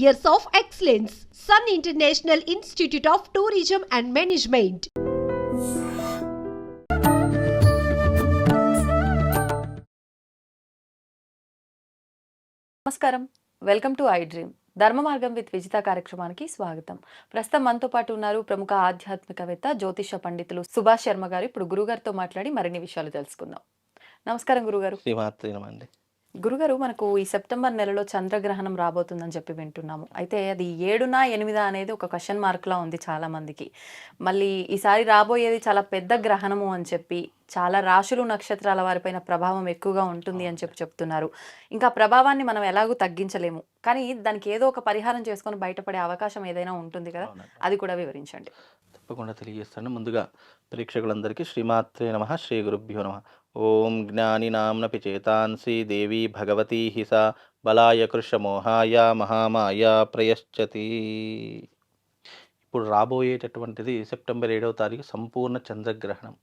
years of excellence. Sun International Institute of Tourism and Management. నమస్కారం, welcome to I dream. ధర్మ మార్గం with Vijitha కార్యక్రమానికి స్వాగతం. ప్రస్తుతం మనతో పాటు ఉన్నారు ప్రముఖ ఆధ్యాత్మికవేత్త, జ్యోతిష పండితులు సుభాష్ శర్మ గారు. ఇప్పుడు గురుగారితో మాట్లాడి మరిన్ని విషయాలు తెలుసుకుందాం. నమస్కారం గురుగారు. శ్రీమాత్రేనమండి. గురుగారు, మనకు ఈ సెప్టెంబర్ నెలలో చంద్రగ్రహణం రాబోతుందని చెప్పి వింటున్నాము. అయితే అది 7నా 8 అనేది ఒక క్వశ్చన్ మార్క్లా ఉంది చాలా మందికి. మళ్ళీ ఈసారి రాబోయేది చాలా పెద్ద గ్రహణము అని చెప్పి, చాలా రాశులు నక్షత్రాల వారిపైన ప్రభావం ఎక్కువగా ఉంటుంది అని చెప్తున్నారు. ఇంకా ప్రభావాన్ని మనం ఎలాగూ తగ్గించలేము, కానీ దానికి ఏదో ఒక పరిహారం చేసుకొని బయటపడే అవకాశం ఏదైనా ఉంటుంది కదా, అది కూడా వివరించండి. తప్పకుండా తెలియజేస్తాను. ముందుగా ప్రేక్షకులందరికీ శ్రీమాత్రే నమః, శ్రీ గురుభ్యో నమః. ఓం జ్ఞానినాంనపి చేతాంసి దేవి భగవతీ హిసా బలాయ కృషమోహాయ మహామాయ ప్రయశ్చతి. ఇప్పుడు రాబోయేటటువంటిది సెప్టెంబర్ 7వ తారీఖు సంపూర్ణ చంద్రగ్రహణం.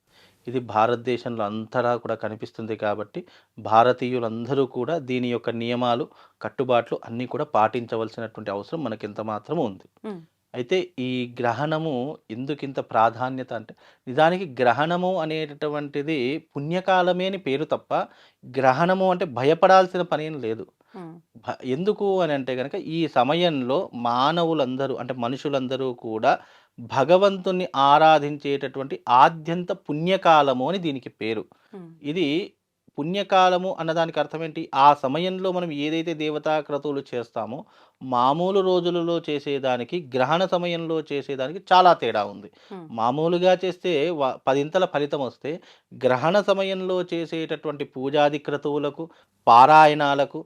ఇది భారతదేశంలో అంతటా కూడా కనిపిస్తుంది కాబట్టి భారతీయులందరూ కూడా దీని యొక్క నియమాలు, కట్టుబాట్లు అన్నీ కూడా పాటించవలసినటువంటి అవసరం మనకి ఎంత మాత్రం ఉంది. అయితే ఈ గ్రహణము ఎందుకింత ప్రాధాన్యత అంటే, నిజానికి గ్రహణము అనేటటువంటిది పుణ్యకాలమే అని పేరు తప్ప గ్రహణము అంటే భయపడాల్సిన పనేం లేదు. ఎందుకు అని అంటే కనుక ఈ సమయంలో మానవులందరూ అంటే మనుషులందరూ కూడా భగవంతుని ఆరాధించేటటువంటి ఆద్యంత పుణ్యకాలము అని దీనికి పేరు. ఇది పుణ్యకాలము అన్నదానికి అర్థం ఏంటి? ఆ సమయంలో మనం ఏదైతే దేవతా క్రతువులు చేస్తామో మామూలు రోజులలో చేసేదానికి గ్రహణ సమయంలో చేసేదానికి చాలా తేడా ఉంది. మామూలుగా చేస్తే 10 ఫలితం వస్తే, గ్రహణ సమయంలో చేసేటటువంటి పూజాది క్రతువులకు, పారాయణాలకు,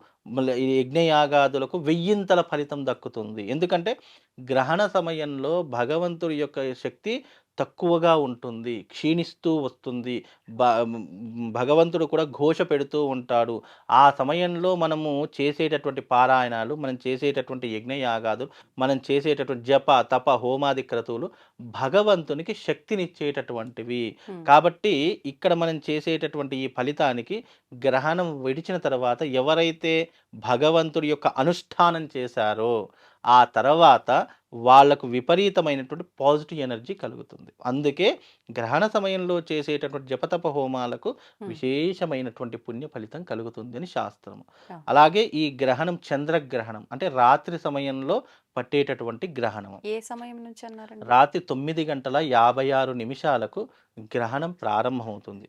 యజ్ఞయాగాదులకు 1000 ఫలితం దక్కుతుంది. ఎందుకంటే గ్రహణ సమయంలో భగవంతుడి యొక్క శక్తి తక్కువగా ఉంటుంది, క్షీణిస్తూ వస్తుంది. భగవంతుడు కూడా ఘోష పెడుతూ ఉంటాడు. ఆ సమయంలో మనము చేసేటటువంటి పారాయణాలు, మనం చేసేటటువంటి యజ్ఞయాగాదులు, మనం చేసేటటువంటి జప తప హోమాది క్రతువులు భగవంతునికి శక్తినిచ్చేటటువంటివి. కాబట్టి ఇక్కడ మనం చేసేటటువంటి ఈ ఫలితానికి గ్రహణం విడిచిన తర్వాత ఎవరైతే భగవంతుడి యొక్క అనుష్ఠానం చేశారో ఆ తర్వాత వాళ్ళకు విపరీతమైనటువంటి పాజిటివ్ ఎనర్జీ కలుగుతుంది. అందుకే గ్రహణ సమయంలో చేసేటటువంటి జపతప హోమాలకు విశేషమైనటువంటి పుణ్య ఫలితం కలుగుతుంది అని శాస్త్రము. అలాగే ఈ గ్రహణం చంద్రగ్రహణం అంటే రాత్రి సమయంలో పట్టేటటువంటి గ్రహణం. ఏ సమయం నుంచి అన్నారు? రాత్రి 9:56 గ్రహణం ప్రారంభమవుతుంది.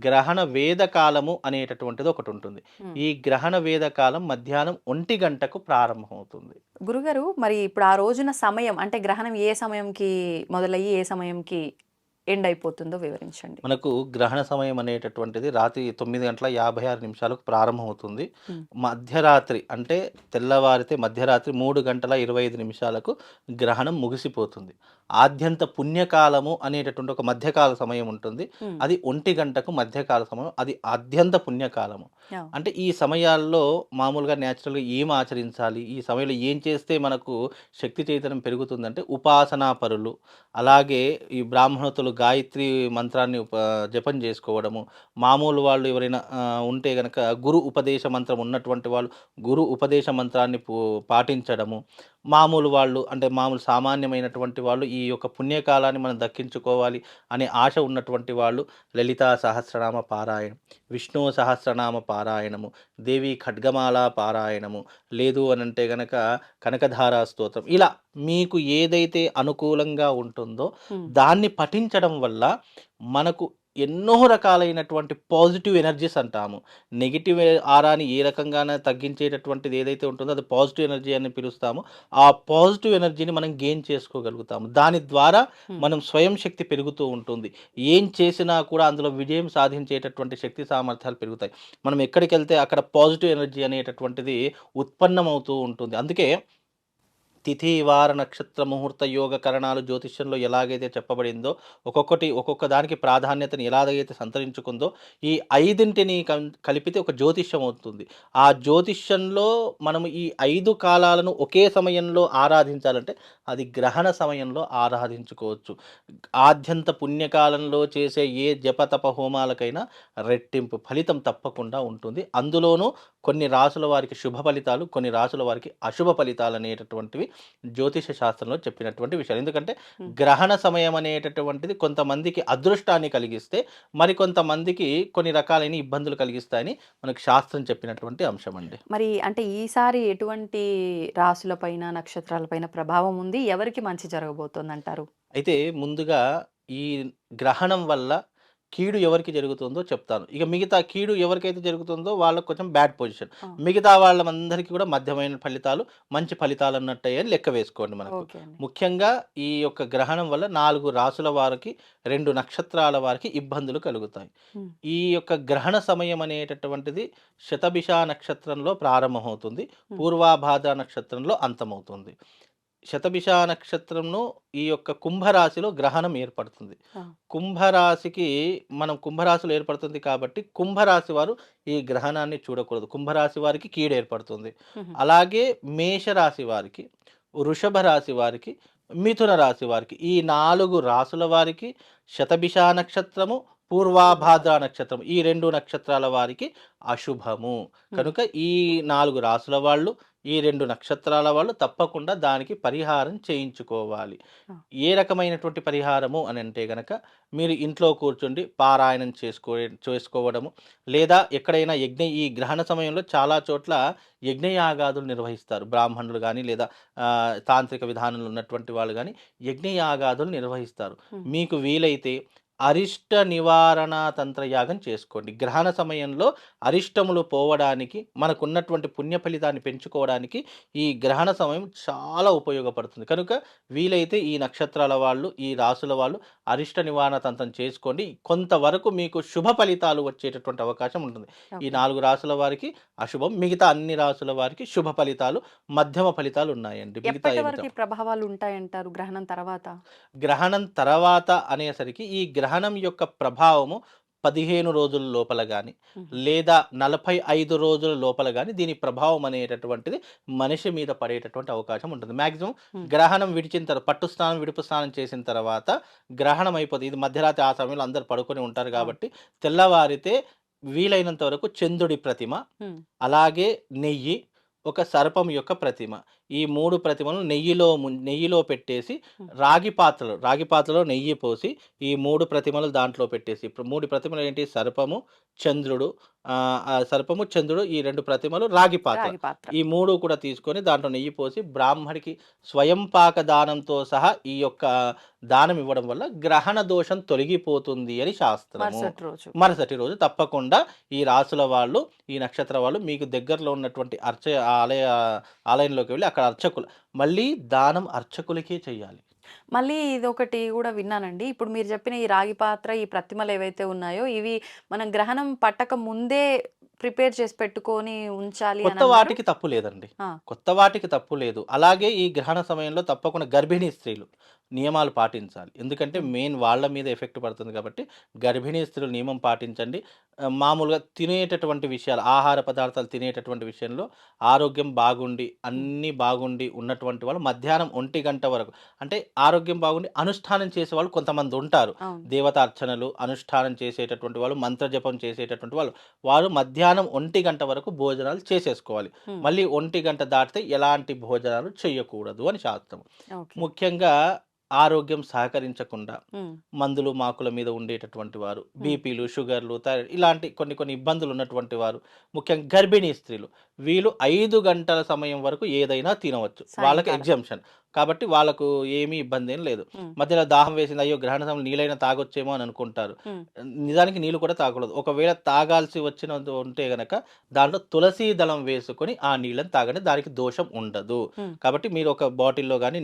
గ్రహణ వేద కాలము అనేటటువంటిది ఒకటి ఉంటుంది. ఈ గ్రహణ వేద కాలం మధ్యాహ్నం 1 గంటకు ప్రారంభమవుతుంది. గురుగారు, మరి ఇప్పుడు ఆ రోజున సమయం అంటే గ్రహణం ఏ సమయంకి మొదలయ్యి ఏ సమయంకి ఎండ్ అయిపోతుందో వివరించండి. మనకు గ్రహణ సమయం అనేటటువంటిది రాత్రి 9:56 ప్రారంభమవుతుంది. మధ్యరాత్రి అంటే తెల్లవారితే మధ్యరాత్రి 3:25 గ్రహణం ముగిసిపోతుంది. ఆద్యంత పుణ్యకాలము అనేటటువంటి ఒక మధ్యకాల సమయం ఉంటుంది. అది 1 గంటకు మధ్యకాల సమయం, అది ఆద్యంత పుణ్యకాలము. అంటే ఈ సమయాల్లో మామూలుగా న్యాచురల్గా ఏం ఆచరించాలి, ఈ సమయంలో ఏం చేస్తే మనకు శక్తి చైతన్యం పెరుగుతుందంటే, ఉపాసనా పరులు, అలాగే ఈ బ్రాహ్మణతులు గాయత్రి మంత్రాన్ని జపం చేసుకోవడము, మామూలు వాళ్ళు ఎవరైనా ఉంటే గనక గురు ఉపదేశ మంత్రం ఉన్నటువంటి వాళ్ళు గురు ఉపదేశ మంత్రాన్ని పాటించడము, మామూలు వాళ్ళు అంటే మామూలు సామాన్యమైనటువంటి వాళ్ళు ఈ యొక్క పుణ్యకాలాన్ని మనం దక్కించుకోవాలి అనే ఆశ ఉన్నటువంటి వాళ్ళు లలితా సహస్రనామ పారాయణం, విష్ణు సహస్రనామ పారాయణము, దేవి ఖడ్గమాల పారాయణము, లేదు అని అంటే గనక కనకధారా స్తోత్రం, ఇలా మీకు ఏదైతే అనుకూలంగా ఉంటుందో దాన్ని పఠించడం వల్ల మనకు ఎన్నో రకాలైనటువంటి పాజిటివ్ ఎనర్జీస్ అంటాము. నెగిటివ్ ఆరాని ఏ రకంగానే తగ్గించేటటువంటిది ఏదైతే ఉంటుందో అది పాజిటివ్ ఎనర్జీ అని పిలుస్తాము. ఆ పాజిటివ్ ఎనర్జీని మనం గెయిన్ చేసుకోగలుగుతాము. దాని ద్వారా మనం స్వయం శక్తి పెరుగుతూ ఉంటుంది. ఏం చేసినా కూడా అందులో విజయం సాధించేటటువంటి శక్తి సామర్థ్యాలు పెరుగుతాయి. మనం ఎక్కడికి వెళ్తే అక్కడ పాజిటివ్ ఎనర్జీ అనేటటువంటిది ఉత్పన్నమవుతూ ఉంటుంది. అందుకే తిథి వార నక్షత్ర ముహూర్త యోగ కరణాలు జ్యోతిష్యంలో ఎలాగైతే చెప్పబడిందో ఒక్కొక్క దానికి ప్రాధాన్యతను ఎలాగైతే సంతరించుకుందో ఈ 5 కలిపితే ఒక జ్యోతిష్యం అవుతుంది. ఆ జ్యోతిష్యంలో మనము ఈ 5 కాలాలను ఒకే సమయంలో ఆరాధించాలంటే అది గ్రహణ సమయంలో ఆరాధించుకోవచ్చు. ఆద్యంత పుణ్యకాలంలో చేసే ఏ జపతప హోమాలకైనా రెట్టింపు ఫలితం తప్పకుండా ఉంటుంది. అందులోనూ కొన్ని రాసుల వారికి శుభ ఫలితాలు, కొన్ని రాసుల వారికి అశుభ ఫలితాలు అనేటటువంటివి జ్యోతిష శాస్త్రంలో చెప్పినటువంటి విషయాలు. ఎందుకంటే గ్రహణ సమయం అనేటటువంటిది కొంతమందికి అదృష్టాన్ని కలిగిస్తే, మరికొంతమందికి కొన్ని రకాలైన ఇబ్బందులు కలిగిస్తాయని మనకు శాస్త్రం చెప్పినటువంటి అంశం అండి. మరి అంటే ఈసారి ఎటువంటి రాసులపైన, నక్షత్రాలపైన ప్రభావం ఉంది? ఎవరికి మంచి జరగబోతోందంటారు? అయితే ముందుగా ఈ గ్రహణం వల్ల కీడు ఎవరికి జరుగుతుందో చెప్తాను. ఇక మిగతా కీడు ఎవరికైతే జరుగుతుందో వాళ్ళకి కొంచెం బ్యాడ్ పొజిషన్. ఆ! మిగతా వాళ్ళందరికీ కూడా మధ్యమైన ఫలితాలు, మంచి ఫలితాలు అన్నట్టయ్యే అని లెక్క వేసుకోండి మనకు. ఓకే అండి. ముఖ్యంగా ఈ యొక్క గ్రహణం వల్ల 4 రాసుల వారికి, 2 నక్షత్రాల వారికి ఇబ్బందులు కలుగుతాయి. హ్మ్. ఈ యొక్క గ్రహణ సమయం అనేటటువంటిది శతభిష నక్షత్రంలో ప్రారంభమవుతుంది. హ్మ్. పూర్వాభాద్ర నక్షత్రంలో అంతమవుతుంది. శతభిష నక్షత్రంను ఈ యొక్క కుంభరాశిలో గ్రహణం ఏర్పడుతుంది. ఆ! కుంభరాశికి కుంభరాశిలో ఏర్పడుతుంది కాబట్టి కుంభరాశి వారు ఈ గ్రహణాన్ని చూడకూడదు. కుంభరాశి వారికి కీడు ఏర్పడుతుంది. హుహు. అలాగే మేషరాశి వారికి, వృషభ రాశి వారికి, మిథున రాశి వారికి ఈ 4 రాసుల వారికి శతభిష నక్షత్రము, పూర్వాభాద్ర నక్షత్రం ఈ 2 నక్షత్రాల వారికి అశుభము. కనుక ఈ 4 రాసుల వాళ్ళు, ఈ 2 నక్షత్రాల వాళ్ళు తప్పకుండా దానికి పరిహారం చేయించుకోవాలి. ఆ! ఏ రకమైనటువంటి పరిహారము అని అంటే గనక మీరు ఇంట్లో కూర్చుండి పారాయణం చేసుకోవడము, లేదా ఎక్కడైనా ఈ గ్రహణ సమయంలో చాలా చోట్ల యజ్ఞయాగాదులు నిర్వహిస్తారు. బ్రాహ్మణులు గాని, లేదా తాంత్రిక విధానంలో ఉన్నటువంటి వాళ్ళు గాని యజ్ఞయాగాదులు నిర్వహిస్తారు. హ్మ్. మీకు వీలైతే అరిష్ట నివారణ తంత్రయాగం చేసుకోండి. గ్రహణ సమయంలో అరిష్టములు పోవడానికి, మనకున్నటువంటి పుణ్య ఫలితాన్ని పెంచుకోవడానికి ఈ గ్రహణ సమయం చాలా ఉపయోగపడుతుంది. కనుక వీలైతే ఈ నక్షత్రాల వాళ్ళు, ఈ రాసుల వాళ్ళు అరిష్ట నివారణ తంత్రం చేసుకోండి. కొంతవరకు మీకు శుభ ఫలితాలు వచ్చేటటువంటి అవకాశం ఉంటుంది. ఈ ఓకే. 4 రాసుల వారికి అశుభం, మిగతా అన్ని రాసుల వారికి శుభ ఫలితాలు, మధ్యమ ఫలితాలు ఉన్నాయండి. మిగతా ఎప్పటి ఏమిటో వరకు ఈ ప్రభావాలు ఉంటాయంటారు గ్రహణం తర్వాత? గ్రహణం తర్వాత అనేసరికి ఈ గ్రహణం యొక్క ప్రభావము 15 రోజుల లోపల గాని, హుహు. లేదా 45 రోజుల లోపల గాని దీని ప్రభావం అనేటటువంటిది మనిషి మీద పడేటటువంటి అవకాశం ఉంటుంది. మాక్సిమం హ్మ్. గ్రహణం విడిచిన తర్వాత, పట్టు స్నానం, విడుపు స్నానం చేసిన తర్వాత గ్రహణం అయిపోతుంది. ఇది మధ్యరాత్రి ఆ సమయంలో అందరూ పడుకొని ఉంటారు అవును. కాబట్టి తెల్లవారితే వీలైనంత వరకు చంద్రుడి ప్రతిమ, హ్మ్. అలాగే నెయ్యి, ఒక సర్పం యొక్క ప్రతిమ, ఈ 3 ప్రతిమలను నెయ్యిలో పెట్టేసి హ్మ్. రాగి పాత్రలో నెయ్యి పోసి ఈ 3 ప్రతిమలు దాంట్లో పెట్టేసి, ఇప్పుడు 3 ప్రతిమలు ఏంటి, సర్పము, చంద్రుడు, సర్పము, చంద్రుడు, ఈ 2 ప్రతిమలు రాగి పాత్ర, రాగి పాత్ర. ఈ 3 కూడా తీసుకొని దాంట్లో నెయ్యి పోసి బ్రాహ్మడికి స్వయం పాక దానంతో సహా ఈ యొక్క దానం ఇవ్వడం వల్ల గ్రహణ దోషం తొలగిపోతుంది అని శాస్త్రము. మరుసటి రోజు. మరుసటి రోజు తప్పకుండా ఈ రాసుల వాళ్ళు, ఈ నక్షత్ర వాళ్ళు మీకు దగ్గరలో ఉన్నటువంటి ఆలయంలోకి వెళ్ళి అక్కడ మళ్ళీ దానం అర్చకులకే చేయాలి. మళ్ళీ ఇదొకటి గూడా విన్నానండి. ఇప్పుడు మీరు చెప్పిన ఈ రాగి పాత్ర, ఈ ప్రతిమలేవైతే ఉన్నాయో, ఇవి మనం గ్రహణం పట్టక ముందే ప్రిపేర్ చేసి పెట్టుకొని ఉంచాలి కొత్త అనన్నారు. వాటికి తప్పు లేదండి. ఆ! కొత్త వాటికి తప్పు లేదు. అలాగే ఈ గ్రహణ సమయంలో తప్పకుండా గర్భిణీ స్త్రీలు నియమాలు పాటించాలి. ఎందుకంటే హ్మ్. మెయిన్ వాళ్ళ మీద ఎఫెక్ట్ పడుతుంది కాబట్టి గర్భిణీ స్త్రీలు నియమం పాటించండి. మామూలుగా తినేటటువంటి విషయాలు, ఆహార పదార్థాలు తినేటటువంటి విషయంలో ఆరోగ్యం బాగుండి, హ్మ్. అన్నీ బాగుండి ఉన్నటువంటి వాళ్ళు మధ్యాహ్నం 1 గంట వరకు, అంటే ఆరోగ్యం బాగుండి అనుష్ఠానం చేసేవాళ్ళు కొంతమంది ఉంటారు. అవును. దేవతార్చనలు, అనుష్ఠానం చేసేటటువంటి వాళ్ళు, మంత్రజపం చేసేటటువంటి వారు మధ్యాహ్నం 1 గంట వరకు భోజనాలు చేసేసుకోవాలి. హ్మ్. మళ్ళీ 1 గంట దాటితే ఎలాంటి భోజనాలు చేయకూడదు అని శాస్త్రం. ఓకే. ముఖ్యంగా ఆరోగ్యం సహకరించకుండా హ్మ్. మందులు, మాకుల మీద ఉండేటటువంటి వారు, హ్మ్. బీపీలు, షుగర్లు, థైరాయిడ్ ఇలాంటి కొన్ని ఇబ్బందులు ఉన్నటువంటి వారు, ముఖ్యంగా గర్భిణీ స్త్రీలు, వీళ్ళు 5 గంటల సమయం వరకు ఏదైనా తినవచ్చు. వాళ్ళకి సాయంకాలం. ఎగ్జామ్షన్ కాబట్టి వాళ్ళకు ఏమీ ఇబ్బంది ఏం లేదు. హ్మ్. మధ్యలో దాహం వేసింది, అయ్యో గ్రహణ సమయంలో నీళ్ళైనా తాగొచ్చేమో అని అనుకుంటారు. హ్మ్. నిజానికి నీళ్ళు కూడా తాగకూడదు. ఒకవేళ తాగాల్సి వచ్చినది ఉంటే గనక దాంట్లో తులసీ దళం వేసుకొని ఆ నీళ్ళని తాగండి. దానికి దోషం ఉండదు. హ్మ్. కాబట్టి మీరు ఒక బాటిల్‌లో గాని,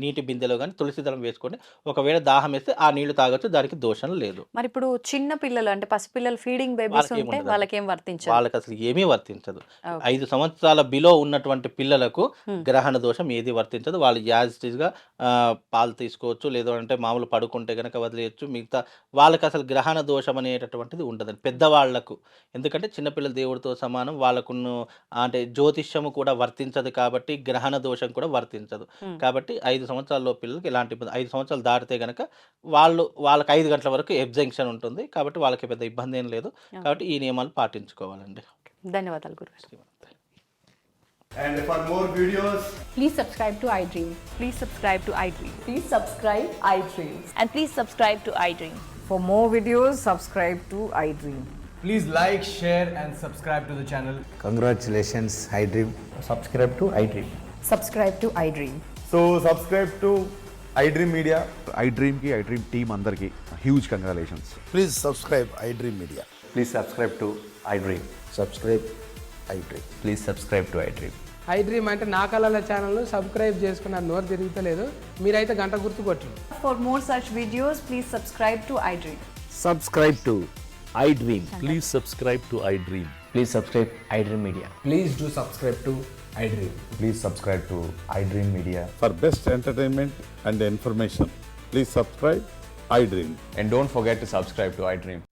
నీటి బిందెలో గాని తులసి దళం వేసుకోండి. ఒకవేళ దాహం వేస్తే ఆ నీళ్లు తాగొచ్చు. దానికి దోషం లేదు. మరిప్పుడు చిన్న పిల్లలు అంటే పసిపిల్లలు, ఫీడింగ్ బేబీస్ వాళ్ళకేం ఉంటే ఉండదండి. వాళ్ళకేం వర్తించదు. వాళ్ళకసలు ఏమీ వర్తించదు. ఓకే. 5 సంవత్సరాల బిలో ఉన్నటువంటి పిల్లలకు హ్మ్. గ్రహణ దోషం ఏది వర్తించదు. వాళ్ళు యాజ్ ఇట్ ఈస్‌గా పాలు తీసుకోవచ్చు. లేదు అంటే మామూలు పడుకుంటే గనక వదిలేయొచ్చు. మిగతా వాళ్ళకి అసలు గ్రహణ దోషం అనేటటువంటిది ఉండదండి. పెద్దవాళ్ళకు. ఎందుకంటే చిన్నపిల్లలు దేవుడితో సమానం. వాళ్ళకును అంటే జ్యోతిష్యము కూడా వర్తించదు కాబట్టి గ్రహణ దోషం కూడా వర్తించదు. హ్మ్. కాబట్టి 5 సంవత్సరాల లోపు పిల్లలకి ఎలాంటి ఇబ్బంది 5 సంవత్సరాలు దాటితే గనక వాళ్ళకి 5 గంటల వరకు ఎగ్జంక్షన్ ఉంటుంది. కాబట్టి వాళ్ళకి పెద్ద ఇబ్బంది ఏం లేదు. కాబట్టి ఈ నియమాలు పాటించుకోవాలండి. ధన్యవాదాలు గురుగారు. And for more videos, Please subscribe to iDream. Please subscribe to iDream. Please subscribe iDream. And please subscribe to iDream. For more videos, subscribe to iDream. please like, share, and subscribe to the channel. Congratulations, iDream. Subscribe to iDream. Subscribe to iDream. So, subscribe to iDream Media. iDream ki iDream team andarki huge congratulations. Please subscribe iDream Media. Please subscribe to iDream. Subscribe iDream. Please subscribe to iDream. iDream అంటే నా కళల channel subscribe చేసుకున్న నోరు తిరుగుతలేదు మీరైతే గంట గుర్తు కొట్టండి. For more such videos, please subscribe to iDream. Subscribe to iDream. Please subscribe to iDream. Please subscribe iDream Media. Please do subscribe to iDream. Please subscribe to iDream Media. For best entertainment and information, please subscribe iDream. And don't forget to subscribe to iDream.